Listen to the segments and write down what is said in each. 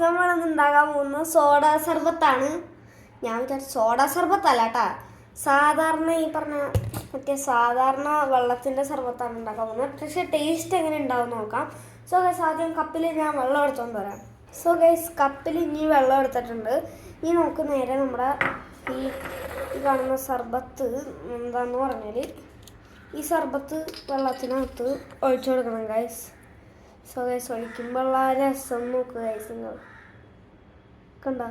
നമ്മളിന്ന് ഉണ്ടാക്കാൻ പോകുന്ന സോഡ സർബത്താണ്. ഞാൻ വിചാരിച്ചു സോഡ സർബത്തല്ല കേട്ടാ, സാധാരണ ഈ പറഞ്ഞ സാധാരണ വെള്ളത്തിൻ്റെ സർബത്താണ് ഉണ്ടാക്കാൻ പോകുന്നത്. പക്ഷേ ടേസ്റ്റ് എങ്ങനെ ഉണ്ടാവും നോക്കാം. സോ ഗൈസ്, ആദ്യം കപ്പിൽ ഞാൻ വെള്ളം എടുത്തുകൊണ്ട് വരാം. സോ ഗൈസ്, കപ്പിൽ ഇനി വെള്ളം എടുത്തിട്ടുണ്ട്. ഇനി നമുക്ക് നേരെ നമ്മുടെ ഈ കാണുന്ന സർബത്ത് എന്താന്ന് പറഞ്ഞാൽ, ഈ സർബത്ത് വെള്ളത്തിനകത്ത് ഒഴിച്ചു കൊടുക്കണം ഗൈസ്. സോ ഗൈസ്, ഒഴിക്കുമ്പോൾ ആ രസം നോക്കുക ഗൈസ്. നിങ്ങൾ കണ്ട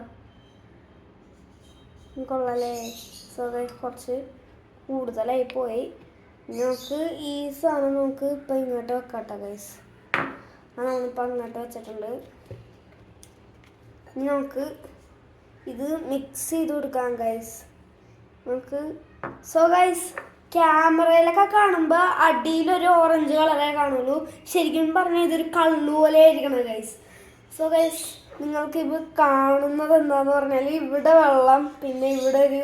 കൊള്ളാലേ? സോ ഗൈസ്, കുറച്ച് കൂടുതലായി പോയി. നമുക്ക് ഈ സാധനം നമുക്ക് ഇപ്പം ഇങ്ങോട്ട് വെക്കാട്ടോ ഗൈസ്. നമ്മളിപ്പോൾ അങ്ങോട്ട് വെച്ചിട്ടുണ്ട്. ഇനി നമുക്ക് ഇത് മിക്സ് ചെയ്ത് കൊടുക്കാം ഗൈസ്. നമുക്ക് സോ ഗൈസ്, ക്യാമറയിലൊക്കെ കാണുമ്പോൾ അടിയിലൊരു ഓറഞ്ച് കളറേ കാണുള്ളൂ. ശരിക്കും പറഞ്ഞാൽ ഇതൊരു കള്ളു പോലെ ആയിരിക്കണം ഗൈസ്. സോ ഗൈസ്, നിങ്ങൾക്ക് ഇപ്പോൾ കാണുന്നത് എന്താന്ന് പറഞ്ഞാൽ ഇവിടെ വെള്ളം, പിന്നെ ഇവിടെ ഒരു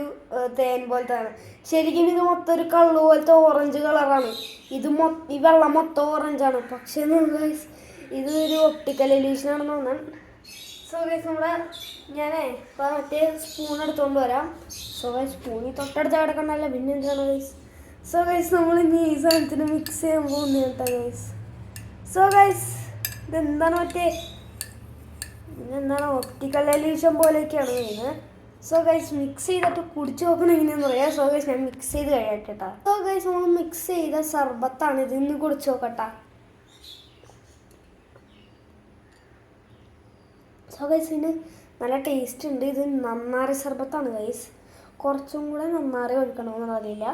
തേൻ പോലത്തെ ആണ്. ശരിക്കും ഇത് മൊത്തം ഒരു കള്ളു പോലത്തെ ഓറഞ്ച് കളറാണ്. ഈ വെള്ളം മൊത്തം ഓറഞ്ചാണ്. പക്ഷേ ഗൈസ്, ഇതൊരു ഒപ്റ്റിക്കൽ ഇല്യൂഷനാണെന്ന് തോന്നാൻ. സോ ഗൈസ്, ഞാനേ ഇപ്പോൾ മറ്റേ സ്പൂൺ എടുത്തുകൊണ്ട് വരാം. സോ ഗൈസ്, സ്പൂണിൽ തൊട്ടടുത്ത് കിടക്കണ്ടല്ലോ, പിന്നെ എന്താണ് ഗൈസ്. സോ ഗൈസ്, നമ്മൾ ഇനി ഈ സാധനത്തിന് മിക്സ് ചെയ്യാൻ പോകുന്ന കേട്ടോ ഗൈസ്. സോ ഗൈസ്, ഇതെന്താണ് എന്താണ് ഒപ്റ്റിക്കൽ ഇല്യൂഷൻ പോലെയൊക്കെയാണ് ചെയ്യുന്നത്. സോ ഗൈസ്, മിക്സ് ചെയ്തിട്ട് കുടിച്ച് നോക്കണം എങ്ങനെയാണെന്ന് പറയാം. സോ ഗൈസ്, ഞാൻ മിക്സ് ചെയ്ത് കഴിയട്ടെ. സോ ഗൈസ്, നമ്മൾ മിക്സ് ചെയ്ത സർബത്താണ് ഇത്. ഇന്ന് കുടിച്ച് നോക്കട്ടെ. സോ ഗൈസ്, ഇതിന് നല്ല ടേസ്റ്റ് ഉണ്ട്. ഇത് നന്നാറി സർബത്താണ് ഗൈസ്. കുറച്ചും കൂടെ നന്നാറി ഒഴിക്കണമെന്ന് അറിയില്ല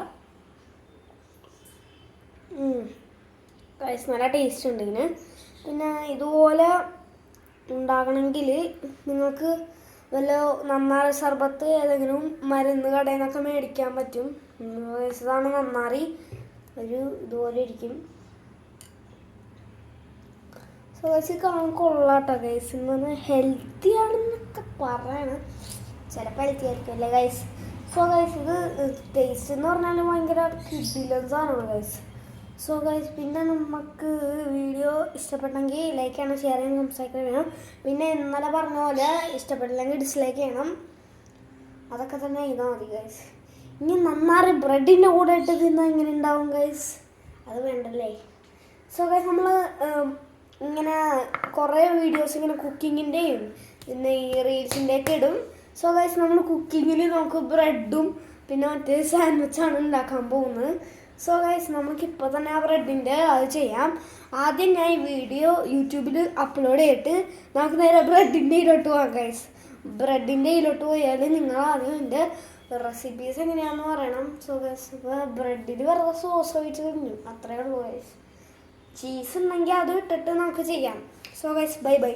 ഗൈസ്. നല്ല ടേസ്റ്റ് ഉണ്ട് ഇതിന്. പിന്നെ ഇതുപോലെ ഉണ്ടാകണമെങ്കിൽ നിങ്ങൾക്ക് വല്ല നന്നാറി സർബത്ത് ഏതെങ്കിലും മരുന്ന് കടയിൽ നിന്നൊക്കെ മേടിക്കാൻ പറ്റും. ഇതാണ് നന്നാറി. ഒരു ഇതുപോലെ ഇരിക്കും. സോ ഗൈസ്, കാണാൻ കൊള്ളാട്ടോ ഗൈസ്. ഇന്ന് ഹെൽത്തി ആണെന്നൊക്കെ പറയാണ്. ചിലപ്പോൾ ഹെൽത്തി ആയിരിക്കും അല്ലേ ഗൈസ്. സോ ഗൈസ്, ഇത് ടേസ്റ്റ് എന്ന് പറഞ്ഞാൽ ഭയങ്കര കിഡിലൻസാണ് ഗൈസ്. സോ ഗൈസ്, പിന്നെ നമുക്ക് വീഡിയോ ഇഷ്ടപ്പെട്ടെങ്കിൽ ലൈക്ക് ചെയ്യണം, ഷെയർ ചെയ്യണം, സബ്സ്ക്രൈബ് ചെയ്യണം. പിന്നെ ഇന്നലെ പറഞ്ഞ പോലെ ഇഷ്ടപ്പെട്ടില്ലെങ്കിൽ ഡിസ്ലൈക്ക് ചെയ്യണം. അതൊക്കെ തന്നെ ചെയ്താൽ മതി ഗൈസ്. ഇനി നന്നാറി ബ്രെഡിൻ്റെ കൂടെ ഇട്ട് തിന്നാൽ എങ്ങനെ ഉണ്ടാവും ഗൈസ്? അത് വേണ്ടല്ലേ. സോ ഗൈസ്, നമ്മൾ ഇങ്ങനെ കുറേ വീഡിയോസ് ഇങ്ങനെ കുക്കിങ്ങിൻ്റെയും പിന്നെ ഈ റീൽസിൻ്റെയൊക്കെ ഇടും. സോ ഗൈസ്, നമ്മൾ കുക്കിങ്ങിൽ നമുക്ക് ബ്രെഡും പിന്നെ മറ്റേ സാൻഡ്വിച്ചാണ് ഉണ്ടാക്കാൻ പോകുന്നത്. സോ ഗൈസ്, നമുക്കിപ്പോൾ തന്നെ ആ ബ്രെഡിൻ്റെ അത് ചെയ്യാം. ആദ്യം ഞാൻ ഈ വീഡിയോ യൂട്യൂബിൽ അപ്ലോഡ് ചെയ്തിട്ട് നമുക്ക് നേരെ ബ്രെഡിൻ്റെ ഇതിലോട്ട് പോകാം ഗൈസ്. ബ്രെഡിൻ്റെ ഇതിലോട്ട് പോയാൽ നിങ്ങൾ ആദ്യം എൻ്റെ റെസിപ്പീസ് എങ്ങനെയാണെന്ന് പറയണം. സോ ഗൈസ്, ഇപ്പോൾ ബ്രെഡിൽ വെറുതെ സോസ് ഒഴിച്ച് കഴിഞ്ഞു, അത്രയേ ഉള്ളൂ ഗൈസ്. ചീസ് ഉണ്ടെങ്കിൽ അത് ഇട്ടിട്ട് നമുക്ക് ചെയ്യാം. So guys, bye bye.